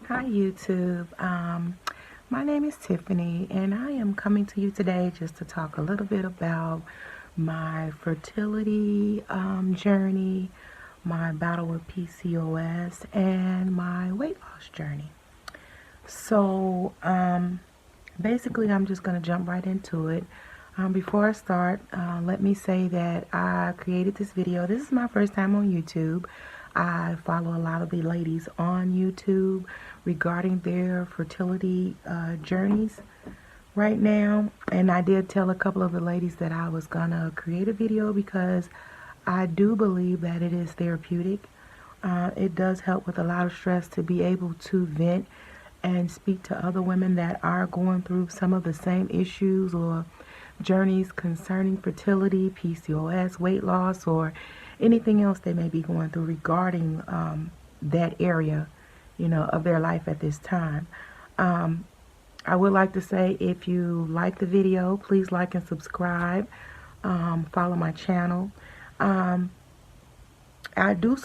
Hi YouTube. My name is Tiffany and I am coming to you today just to talk a little bit about my fertility journey, my battle with PCOS, and my weight loss journey. So basically I'm just going to jump right into it. Before I start, let me say that I created this video. This is my first time on YouTube. I follow a lot of the ladies on YouTube regarding their fertility journeys right now. And I did tell a couple of the ladies that I was going to create a video because I do believe that it is therapeutic. It does help with a lot of stress to be able to vent and speak to other women that are going through some of the same issues or journeys concerning fertility, PCOS, weight loss, or anything else they may be going through regarding that area, of their life at this time. I would like to say, if you like the video, please like and subscribe. Follow my channel. I do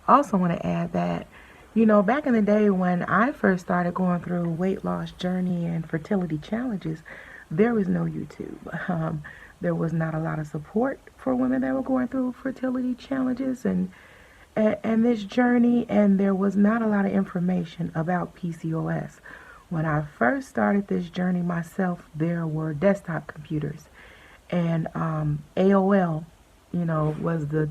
also want to add that, back in the day when I first started going through weight loss journey and fertility challenges, there was no YouTube. There was not a lot of support for women that were going through fertility challenges and this journey, and there was not a lot of information about PCOS. When I first started this journey myself, there were desktop computers, and AOL, was the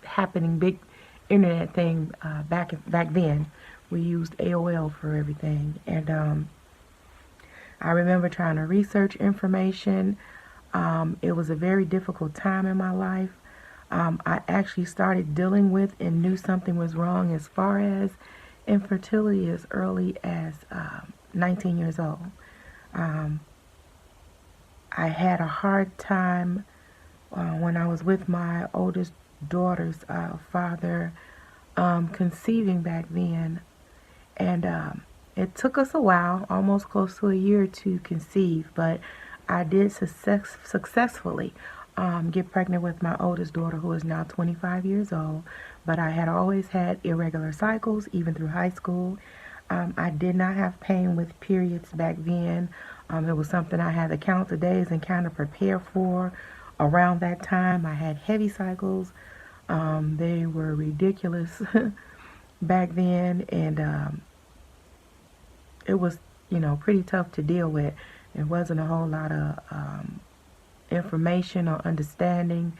happening big internet thing back then. We used AOL for everything, and I remember trying to research information. It was a very difficult time in my life. I actually started dealing with and knew something was wrong as far as infertility as early as 19 years old. I had a hard time when I was with my oldest daughter's father conceiving back then, and it took us a while, almost close to a year, to conceive, but I did successfully get pregnant with my oldest daughter, who is now 25 years old. But I had always had irregular cycles, even through high school. I did not have pain with periods back then. It was something I had to count the days and kind of prepare for. Around that time, I had heavy cycles. They were ridiculous back then, and it was, pretty tough to deal with. There wasn't a whole lot of information or understanding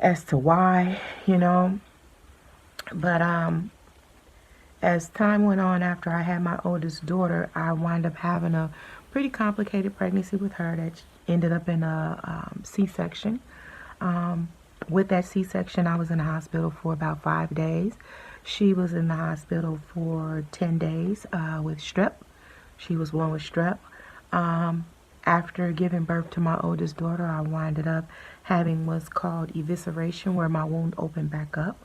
as to why, But as time went on, after I had my oldest daughter, I wound up having a pretty complicated pregnancy with her that ended up in a C-section. With that C-section, I was in the hospital for about 5 days. She was in the hospital for 10 days with strep. She was born with strep. After giving birth to my oldest daughter, I winded up having what's called evisceration, where my wound opened back up.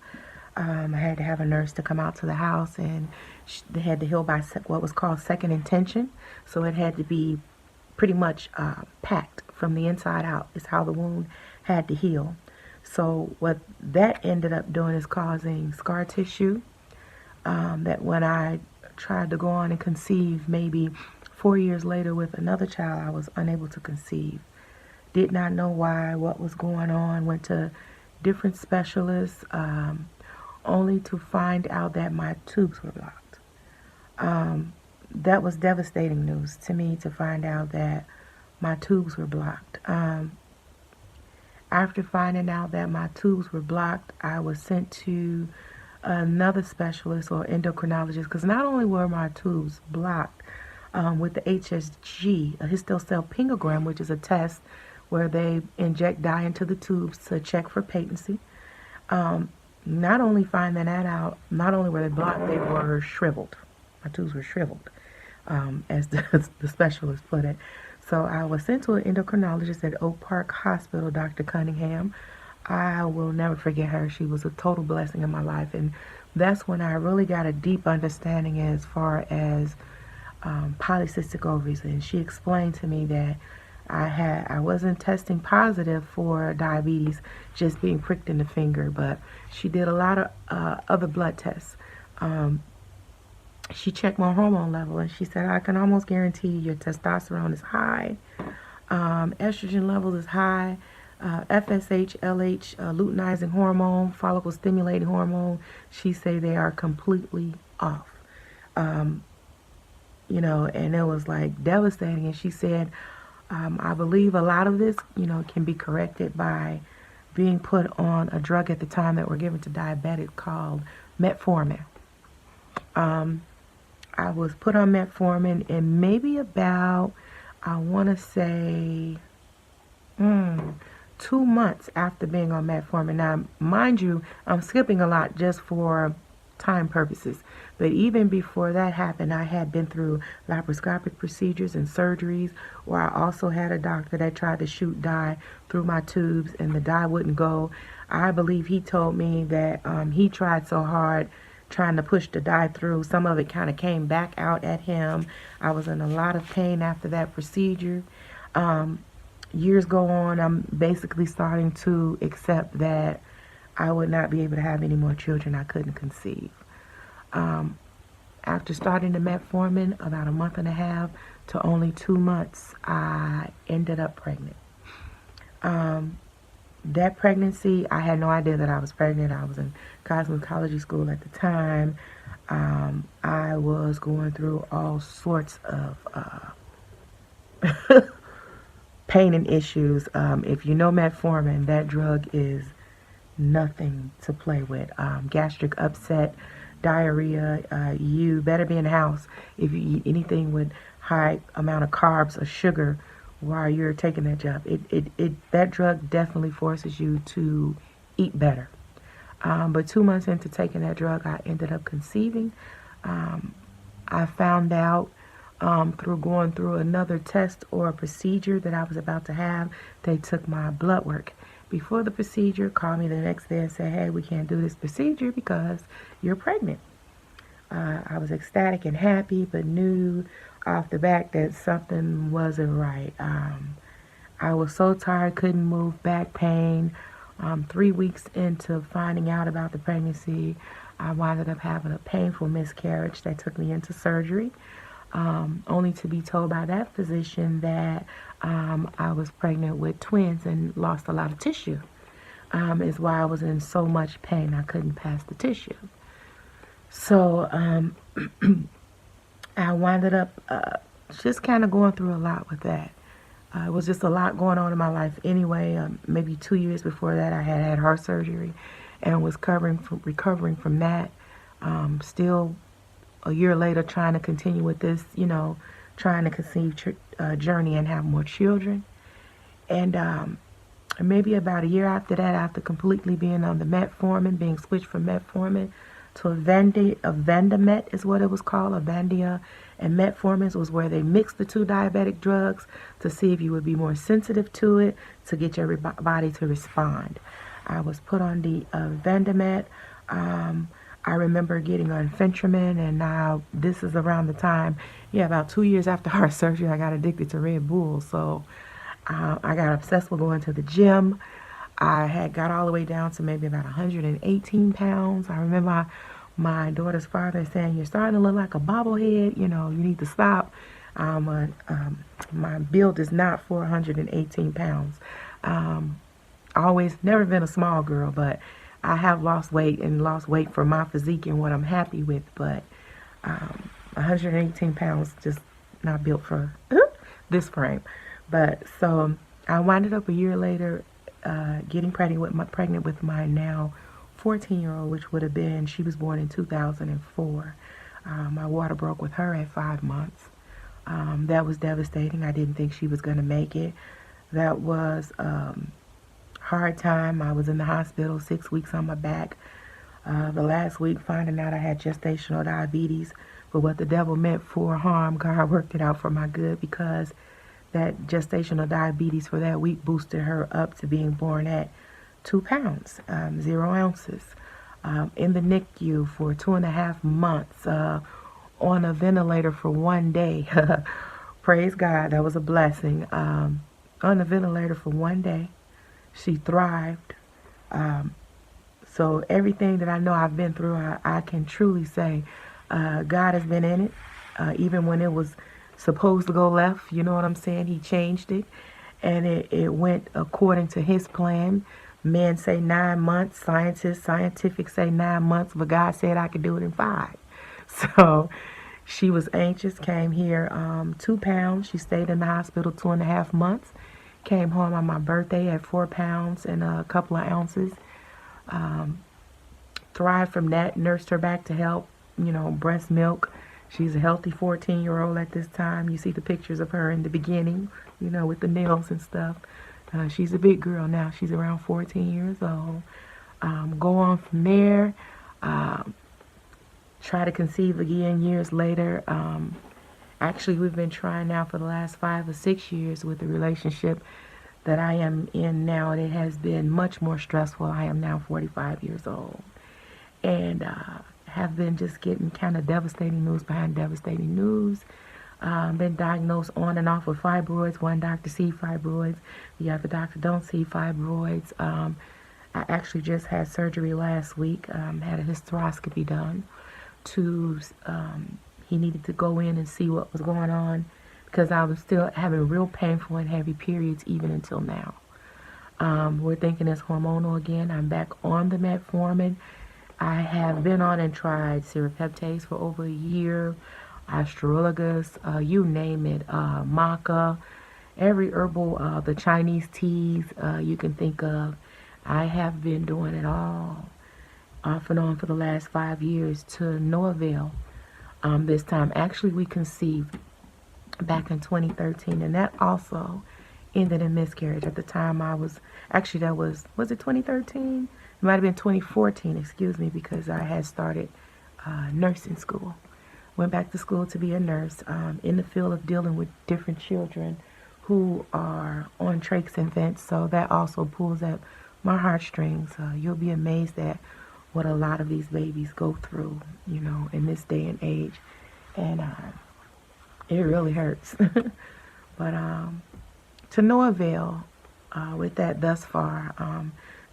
I had to have a nurse to come out to the house, and they had to heal by what was called second intention. So it had to be pretty much packed from the inside out, is how the wound had to heal. So what that ended up doing is causing scar tissue that when I tried to go on and conceive, maybe 4 years later with another child, I was unable to conceive. Did not know why, what was going on. Went to different specialists, only to find out that my tubes were blocked. That was devastating news to me, to find out that my tubes were blocked. After finding out that my tubes were blocked, I was sent to another specialist or endocrinologist, because not only were my tubes blocked with the HSG, a histocell which is a test where they inject dye into the tubes to check for patency. Not only finding that out, not only were they blocked, they were shriveled. My tubes were shriveled, as the specialist put it. So I was sent to an endocrinologist at Oak Park Hospital, Dr. Cunningham. I will never forget her. She was a total blessing in my life, and that's when I really got a deep understanding as far as polycystic ovaries. And she explained to me that I wasn't testing positive for diabetes, just being pricked in the finger, but she did a lot of other blood tests. she checked my hormone level, and she said, I can almost guarantee your testosterone is high, estrogen level is high, FSH, LH, luteinizing hormone, follicle stimulating hormone. She say they are completely off. You know, and it was like devastating. And she said, I believe a lot of this, you know, can be corrected by being put on a drug at the time that we're given to diabetics called metformin. I was put on metformin, and maybe about, I want to say, 2 months after being on metformin. Now, mind you, I'm skipping a lot just for time purposes. But even before that happened, I had been through laparoscopic procedures and surgeries, where I also had a doctor that tried to shoot dye through my tubes, and the dye wouldn't go. I believe he told me that he tried so hard trying to push the dye through, some of it kind of came back out at him. I was in a lot of pain after that procedure. Years go on, I'm basically starting to accept that I would not be able to have any more children I couldn't conceive. After starting the metformin, about a month and a half to only 2 months, I ended up pregnant. That pregnancy, I had no idea that I was pregnant. I was in cosmetology school at the time. I was going through all sorts of pain and issues. If you know metformin, that drug is nothing to play with. Gastric upset, diarrhea, you better be in the house if you eat anything with high amount of carbs or sugar while you're taking that job. That drug definitely forces you to eat better. But 2 months into taking that drug, I ended up conceiving. I found out through going through another test or a procedure that I was about to have. They took my blood work before the procedure, called me the next day and said, hey, we can't do this procedure because you're pregnant. I was ecstatic and happy, but knew off the back that something wasn't right. I was so tired, couldn't move, back pain. 3 weeks into finding out about the pregnancy, I wound up having a painful miscarriage that took me into surgery, only to be told by that physician that I was pregnant with twins and lost a lot of tissue. Is why I was in so much pain I couldn't pass the tissue. So I winded up just kind of going through a lot with that. It was just a lot going on in my life anyway. Maybe 2 years before that, I had heart surgery and was recovering from that. Still, a year later, trying to continue with this, you know, trying to conceive journey and have more children. And maybe about a year after that, after completely being on the metformin, being switched from metformin to Avandamet is what it was called. Avandia and metformin was where they mixed the two diabetic drugs to see if you would be more sensitive to it, to get your body to respond. I was put on the Avandamet. I remember getting on Fentanyl, and now this is around the time, about 2 years after heart surgery, I got addicted to Red Bull. So I got obsessed with going to the gym. I had got all the way down to maybe about 118 pounds. I remember my daughter's father saying, you're starting to look like a bobblehead. You know, you need to stop. My build is not for 118 pounds. Always never been a small girl, but I have lost weight and lost weight for my physique and what I'm happy with. But 118 pounds just not built for this frame. But so I winded up a year later getting pregnant with my now 14-year-old, which would have been, she was born in 2004. My water broke with her at 5 months. That was devastating. I didn't think she was going to make it. That was hard time. I was in the hospital 6 weeks on my back. The last week finding out I had gestational diabetes, but what the devil meant for harm, God worked it out for my good, because that gestational diabetes for that week boosted her up to being born at 2 pounds, 0 ounces, in the NICU for 2.5 months, on a ventilator for 1 day. Praise God, that was a blessing. On the ventilator for 1 day. She thrived. So everything that I know I've been through, I can truly say God has been in it. Even when it was supposed to go left, you know what I'm saying? He changed it. And it went according to his plan. Men say 9 months. Scientific say 9 months. But God said I could do it in 5. So she was anxious. Came here 2 pounds. She stayed in the hospital 2.5 months. Came home on my birthday at 4 pounds and a couple of ounces. Thrived from that. Nursed her back to health. You know, breast milk. She's a healthy 14-year-old at this time. You see the pictures of her in the beginning, you know, with the nails and stuff. She's a big girl now. She's around 14 years old. Go on from there. Try to conceive again years later. Actually, we've been trying now for the last 5 or 6 years with the relationship that I am in now. And it has been much more stressful. I am now 45 years old. And have been just getting kind of devastating news behind devastating news. Been diagnosed on and off with fibroids. One doctor see fibroids, the other doctor don't see fibroids. I actually just had surgery last week. Had a hysteroscopy done. He needed to go in and see what was going on because I was still having real painful and heavy periods even until now. We're thinking it's hormonal again. I'm back on the metformin. I have been on and tried serrapeptase for over a year, astragalus, you name it, maca, every herbal, the Chinese teas you can think of. I have been doing it all, off and on for the last 5 years to no avail. This time, actually, we conceived back in 2013, and that also ended in miscarriage. At the time, was it 2013? It might have been 2014, excuse me, because I had started nursing school. Went back to school to be a nurse in the field of dealing with different children who are on trachs and vents. So that also pulls at my heartstrings. You'll be amazed at what a lot of these babies go through, you know, in this day and age. And it really hurts. But to no avail with that thus far.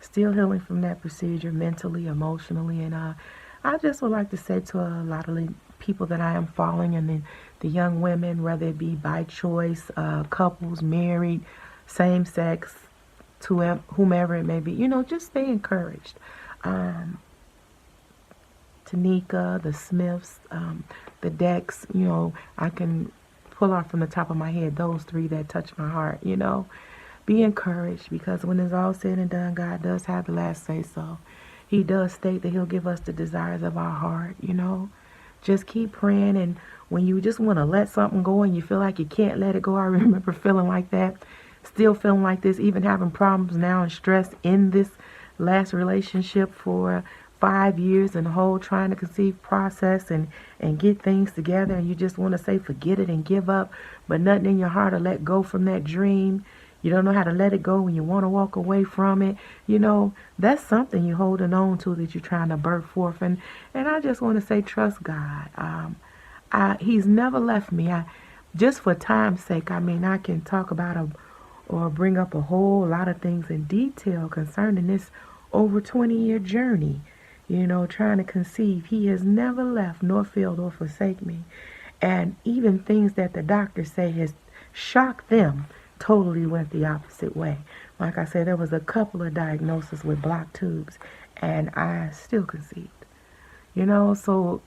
Still healing from that procedure mentally, emotionally, and I just would like to say to a lot of the people that I am following, and then the young women, whether it be by choice, couples, married, same sex, to whomever it may be, you know, just stay encouraged. Tanika, the Smiths, the Decks, you know, I can pull off from the top of my head those 3 that touch my heart, you know. Be encouraged, because when it's all said and done, God does have the last say so. He does state that he'll give us the desires of our heart, you know. Just keep praying, and when you just want to let something go and you feel like you can't let it go, I remember feeling like that, still feeling like this, even having problems now and stress in this last relationship for 5 years and the whole trying to conceive process and get things together, and you just want to say forget it and give up, but nothing in your heart to let go from that dream. You don't know how to let it go when you want to walk away from it. You know, that's something you're holding on to that you're trying to birth forth. And I just want to say, trust God. He's never left me. Just for time's sake, I mean, I can talk about or bring up a whole lot of things in detail concerning this over 20-year journey, you know, trying to conceive. He has never left nor failed or forsake me. And even things that the doctors say has shocked them totally went the opposite way. Like I said, there was a couple of diagnoses with blocked tubes, and I still conceived. You know, so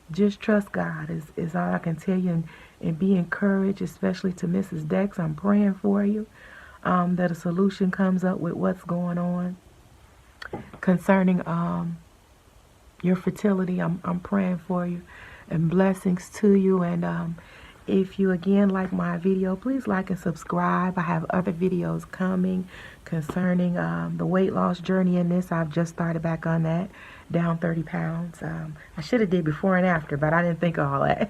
just trust God is all I can tell you, and be encouraged, especially to Mrs. Dex. I'm praying for you, that a solution comes up with what's going on concerning your fertility. I'm praying for you, and blessings to you. And if you again like my video, please like and subscribe. I have other videos coming concerning the weight loss journey in this. I've just started back on that, down 30 pounds. I should have did before and after, but I didn't think of all that.